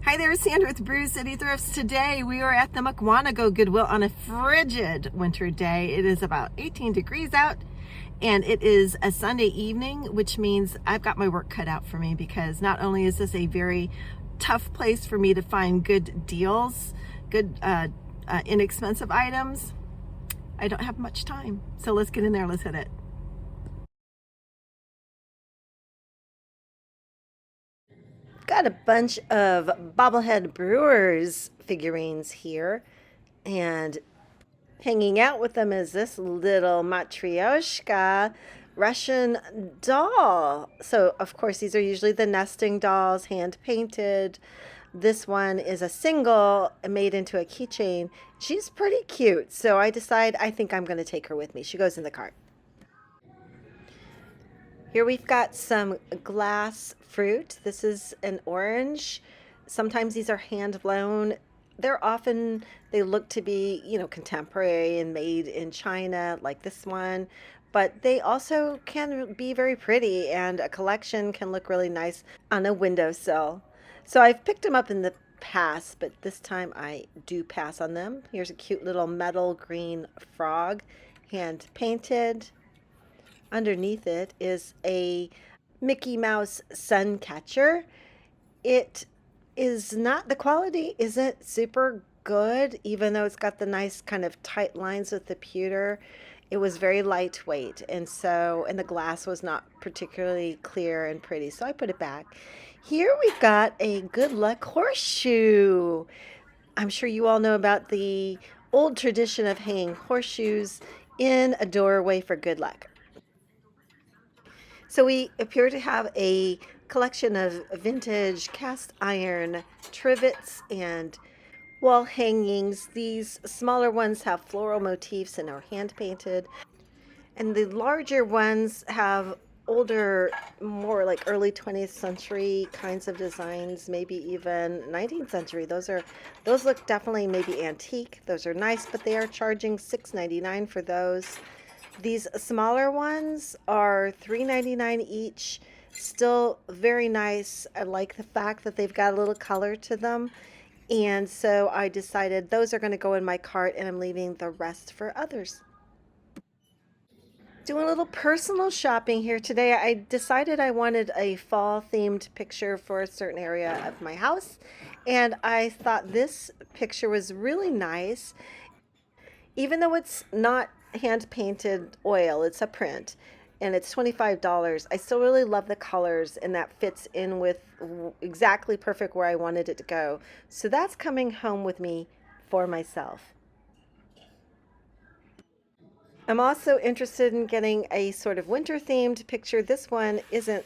Hi there, Sandra with Brew City Thrifts. Today we are at the Mukwonago Goodwill on a frigid winter day. It is about 18 degrees out and it is a Sunday evening, which means I've got my work cut out for me because not only is this a very tough place for me to find good deals, good inexpensive items, I don't have much time. So let's get in there, let's hit it. Got a bunch of bobblehead brewers figurines here, and hanging out with them is this little Matryoshka Russian doll. So, of course, these are usually the nesting dolls, hand painted. This one is a single made into a keychain. She's pretty cute, so I think I'm going to take her with me. She goes in the cart. Here we've got some glass fruit. This is an orange. Sometimes these are hand blown. They look to be, contemporary and made in China, like this one, but they also can be very pretty, and a collection can look really nice on a windowsill. So I've picked them up in the past, but this time I do pass on them. Here's a cute little metal green frog, hand painted. Underneath it is a Mickey Mouse sun catcher. It is not, the quality isn't super good, even though it's got the nice kind of tight lines with the pewter. It was very lightweight, and the glass was not particularly clear and pretty, so I put it back. Here we've got a good luck horseshoe. I'm sure you all know about the old tradition of hanging horseshoes in a doorway for good luck. So we appear to have a collection of vintage cast iron trivets and wall hangings. These smaller ones have floral motifs and are hand painted, and the larger ones have older, more like early 20th century kinds of designs, maybe even 19th century. Those look definitely maybe antique. Those are nice, but they are charging $6.99 for those. These smaller ones are $3.99 each. Still very nice. I like the fact that they've got a little color to them. And so I decided those are going to go in my cart, and I'm leaving the rest for others. Doing a little personal shopping here today. I decided I wanted a fall themed picture for a certain area of my house, and I thought this picture was really nice. Even though it's not hand painted oil, it's a print, and it's $25. I still really love the colors, and that fits in with exactly perfect where I wanted it to go. So that's coming home with me for myself. I'm also interested in getting a sort of winter themed picture. This one isn't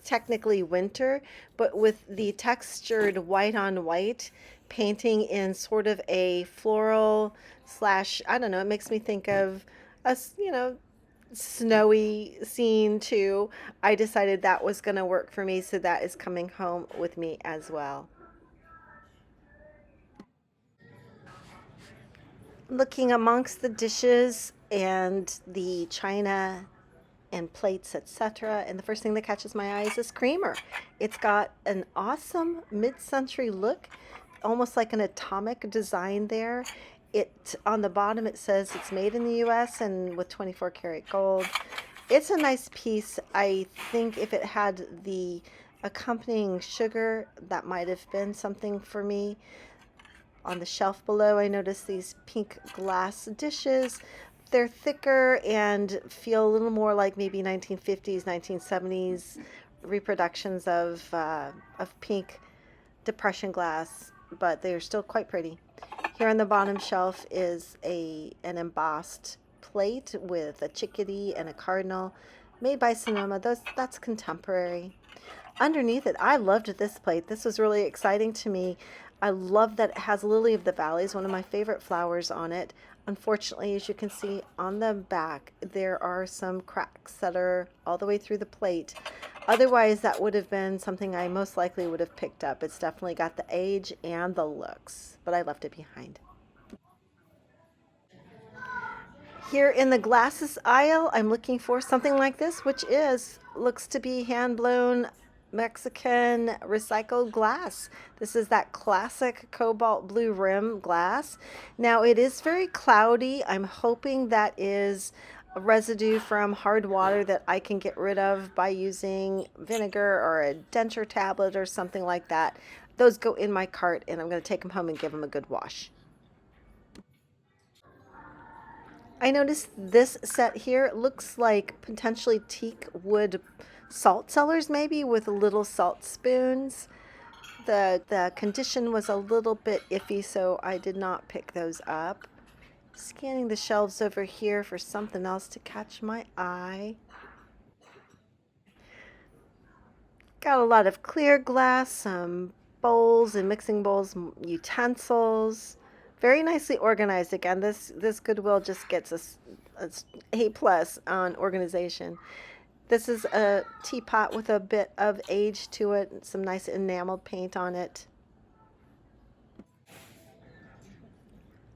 technically winter, but with the textured white on white painting in sort of a floral slash, I don't know, it makes me think of a, snowy scene too. I decided that was going to work for me, so that is coming home with me as well. Looking amongst the dishes and the china and plates, etc. And the first thing that catches my eye is this creamer. It's got an awesome mid-century look, almost like an atomic design there. It on the bottom it says it's made in the US and with 24 karat gold. It's a nice piece. I think if it had the accompanying sugar, that might have been something for me. On the shelf below, I noticed these pink glass dishes. They're thicker and feel a little more like maybe 1950s, 1970s reproductions of pink depression glass, but they are still quite pretty. Here on the bottom shelf is an embossed plate with a chickadee and a cardinal made by Sonoma. That's contemporary. Underneath it, I loved this plate. This was really exciting to me. I love that it has lily of the valleys, one of my favorite flowers, on it. Unfortunately, as you can see on the back, there are some cracks that are all the way through the plate. Otherwise, that would have been something I most likely would have picked up. It's definitely got the age and the looks, but I left it behind. Here in the glasses aisle, I'm looking for something like this, which looks to be hand blown Mexican recycled glass. This is that classic cobalt blue rim glass. Now it is very cloudy. I'm hoping that is a residue from hard water that I can get rid of by using vinegar or a denture tablet or something like that. Those go in my cart and I'm going to take them home and give them a good wash. I noticed this set here looks like potentially teak wood salt cellars, maybe with little salt spoons. The condition was a little bit iffy, so I did not pick those up. Scanning the shelves over here for something else to catch my eye. Got a lot of clear glass, some bowls and mixing bowls, utensils. Very nicely organized. Again, this Goodwill just gets a A+ on organization. This is a teapot with a bit of age to it, and some nice enameled paint on it.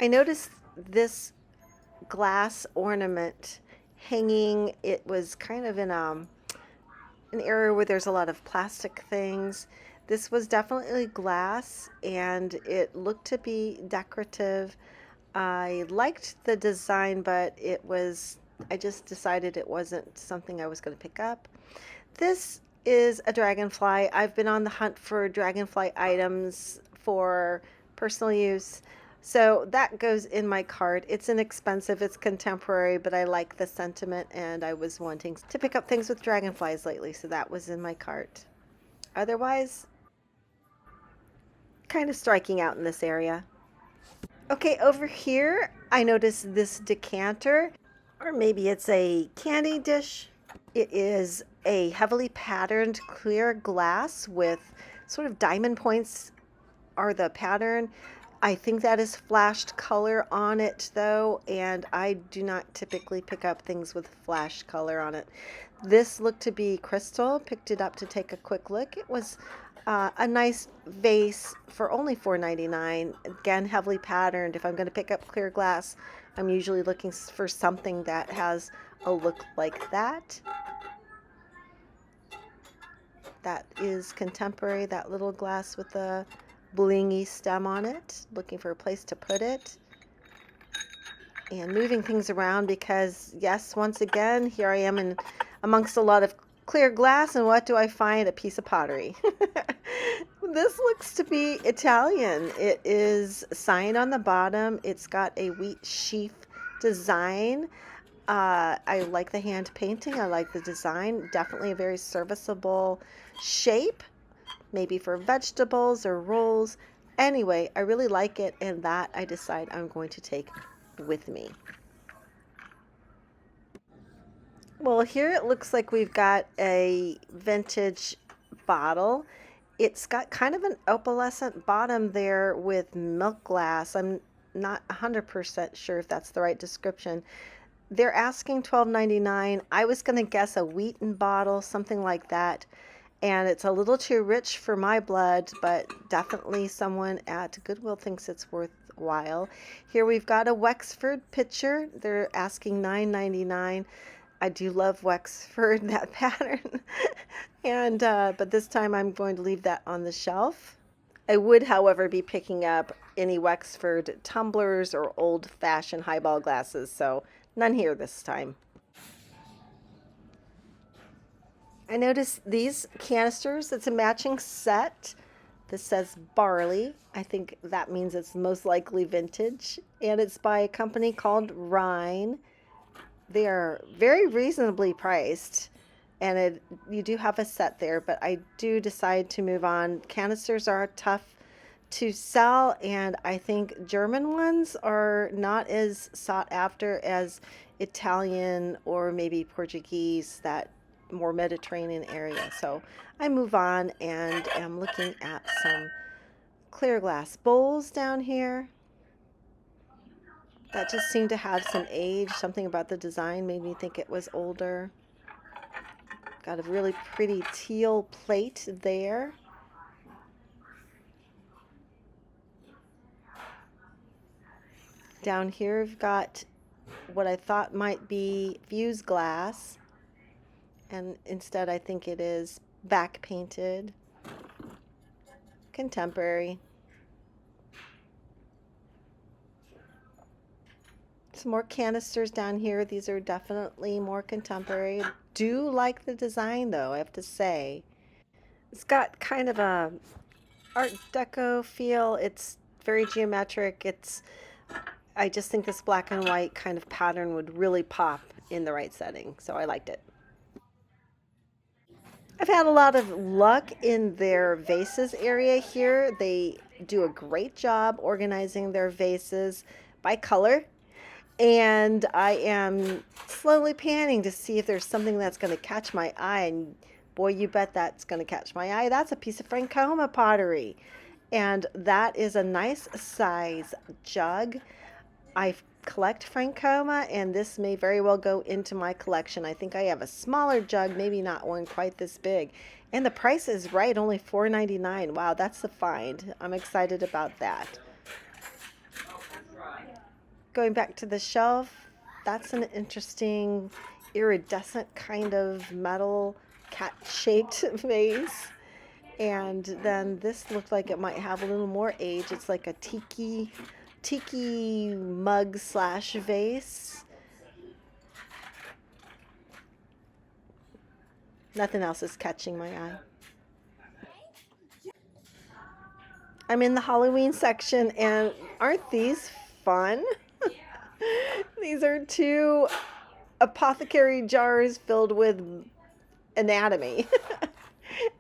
I noticed this glass ornament hanging. It was kind of in an area where there's a lot of plastic things. This was definitely glass and it looked to be decorative. I liked the design, but I just decided it wasn't something I was going to pick up. This is a dragonfly. I've been on the hunt for dragonfly items for personal use. So that goes in my cart. It's inexpensive, it's contemporary, but I like the sentiment and I was wanting to pick up things with dragonflies lately, so that was in my cart. Otherwise, kind of striking out in this area. Okay, over here, I noticed this decanter, or maybe it's a candy dish. It is a heavily patterned clear glass with sort of diamond points are the pattern. I think that is flashed color on it though, and I do not typically pick up things with flashed color on it. This looked to be crystal. Picked it up to take a quick look. It was a nice vase for only $4.99. Again, heavily patterned. If I'm going to pick up clear glass, I'm usually looking for something that has a look like that. That is contemporary, that little glass with the blingy stem on it. Looking for a place to put it. And moving things around because, yes, once again, here I am in amongst a lot of clear glass, and what do I find? A piece of pottery. This looks to be Italian. It is sign on the bottom. It's got a wheat sheaf design. I like the hand painting. I like the design. Definitely a very serviceable shape, maybe for vegetables or rolls. Anyway, I really like it, and that I decide I'm going to take with me. Well, here it looks like we've got a vintage bottle. It's got kind of an opalescent bottom there with milk glass. I'm not 100% sure if that's the right description. They're asking $12.99. I was going to guess a Wheaton bottle, something like that. And it's a little too rich for my blood, but definitely someone at Goodwill thinks it's worthwhile. Here we've got a Wexford pitcher. They're asking $9.99. I do love Wexford, that pattern. And but this time I'm going to leave that on the shelf. I would, however, be picking up any Wexford tumblers or old-fashioned highball glasses, so none here this time. I noticed these canisters. It's a matching set. This says barley. I think that means it's most likely vintage. And it's by a company called Rhine. They are very reasonably priced. And you do have a set there, but I do decide to move on. Canisters are tough to sell, and I think German ones are not as sought after as Italian or maybe Portuguese, that more Mediterranean area. So I move on and am looking at some clear glass bowls down here that just seemed to have some age. Something about the design made me think it was older. Got a really pretty teal plate there. Down here we've got what I thought might be fused glass, and instead I think it is back painted, contemporary. Some more canisters down here. These are definitely more contemporary. Do like the design though, I have to say. It's got kind of a Art Deco feel. It's very geometric. I just think this black and white kind of pattern would really pop in the right setting. So I liked it. I've had a lot of luck in their vases area here. They do a great job organizing their vases by color. And I am slowly panning to see if there's something that's going to catch my eye. And boy, you bet that's going to catch my eye. That's a piece of Frankoma pottery. And that is a nice size jug. I collect Frankoma, and this may very well go into my collection. I think I have a smaller jug, maybe not one quite this big. And the price is right, only $4.99. Wow, that's a find. I'm excited about that. Going back to the shelf, that's an interesting iridescent kind of metal cat-shaped vase. And then this looked like it might have a little more age. It's like a tiki mug slash vase. Nothing else is catching my eye. I'm in the Halloween section, and aren't these fun? These are two apothecary jars filled with anatomy.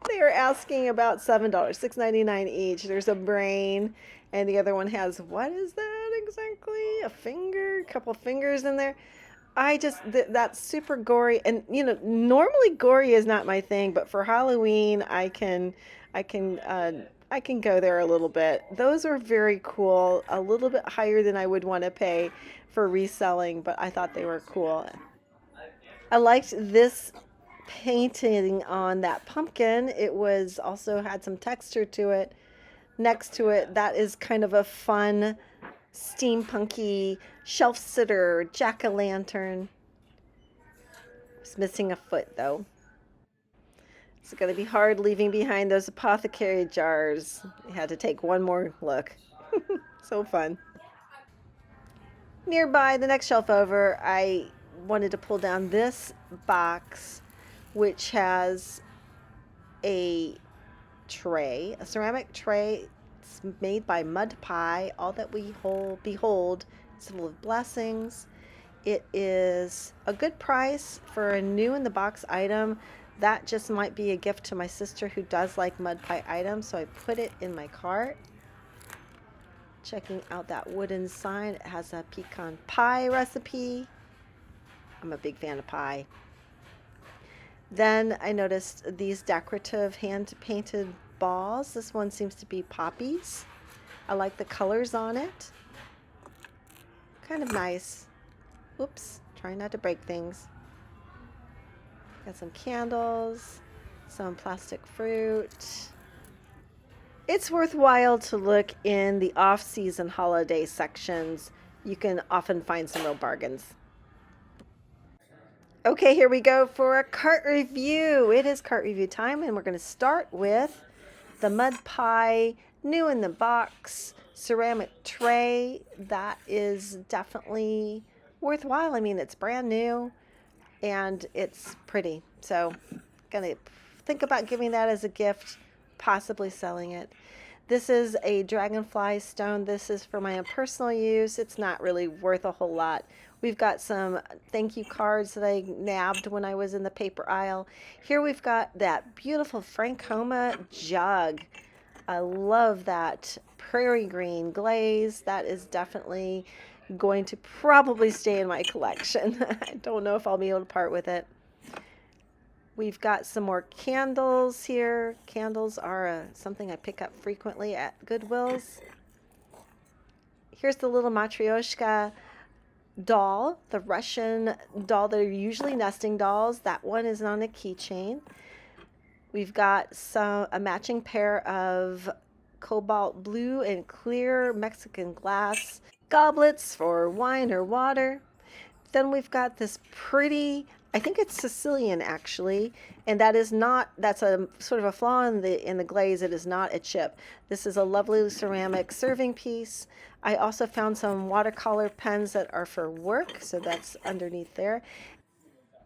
They are asking about $7, $6.99 each. There's a brain, and the other one has, what is that exactly? A finger, a couple fingers in there. That's super gory, and normally gory is not my thing, but for Halloween, I can go there a little bit. Those are very cool, a little bit higher than I would want to pay for reselling, but I thought they were cool. I liked this painting on that pumpkin. It was also had some texture to it. Next to it, that is kind of a fun steampunky shelf sitter jack-o'-lantern. It's missing a foot though. It's going to be hard leaving behind those apothecary jars. I had to take one more look. So fun. Nearby, the next shelf over, I wanted to pull down this box, which has a tray, a ceramic tray. It's made by Mudpie. All that we behold is full of blessings. It is a good price for a new in the box item. That just might be a gift to my sister who does like Mudpie items, so I put it in my cart. Checking out that wooden sign. It has a pecan pie recipe. I'm a big fan of pie. Then I noticed these decorative hand-painted balls. This one seems to be poppies. I like the colors on it. Kind of nice. Oops, trying not to break things. Got some candles, some plastic fruit. It's worthwhile to look in the off-season holiday sections. You can often find some real bargains. Okay, here we go for a cart review. It is cart review time, and we're going to start with the Mudpie new in the box ceramic tray. That is definitely worthwhile. I mean, it's brand new and it's pretty. So, going to think about giving that as a gift, possibly selling it. This is a dragonfly stone. This is for my own personal use. It's not really worth a whole lot. We've got some thank you cards that I nabbed when I was in the paper aisle. Here we've got that beautiful Frankoma jug. I love that prairie green glaze. That is definitely going to probably stay in my collection. I don't know if I'll be able to part with it. We've got some more candles here. Candles are something I pick up frequently at Goodwill's. Here's the little Matryoshka doll, the Russian doll. They're usually nesting dolls. That one is on a keychain. We've got a matching pair of cobalt blue and clear Mexican glass goblets for wine or water. Then we've got this pretty I think it's Sicilian actually, and that is not, that's a sort of a flaw in the glaze. It is not a chip. This is a lovely ceramic serving piece. I also found some watercolor pens that are for work, so that's underneath there.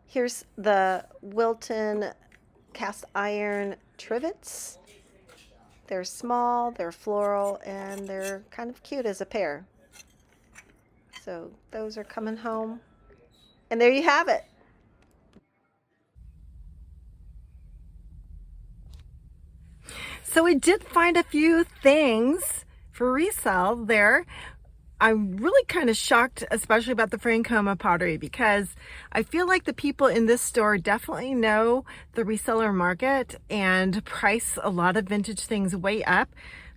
Here's the Wilton cast iron trivets. They're small, they're floral, and they're kind of cute as a pair. So those are coming home. And there you have it. So we did find a few things for resale there. I'm really kind of shocked, especially about the Frankoma pottery, because I feel like the people in this store definitely know the reseller market and price a lot of vintage things way up.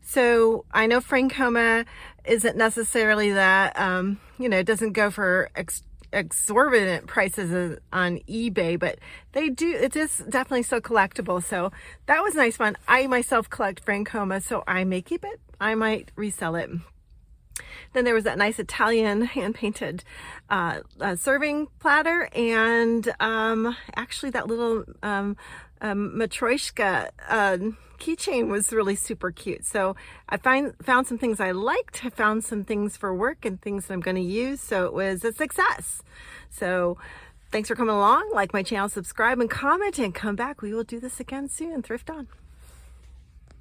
So I know Frankoma isn't necessarily that, it doesn't go for exorbitant prices on eBay, but they do, it is definitely so collectible. So that was nice fun. I myself collect Frankoma, so I may keep it. I might resell it. Then there was that nice Italian hand-painted serving platter, and actually that little Matryoshka keychain was really super cute. So I found some things I liked. I found some things for work and things that I'm going to use. So it was a success. So thanks for coming along. Like my channel, subscribe and comment, and come back. We will do this again soon. Thrift on.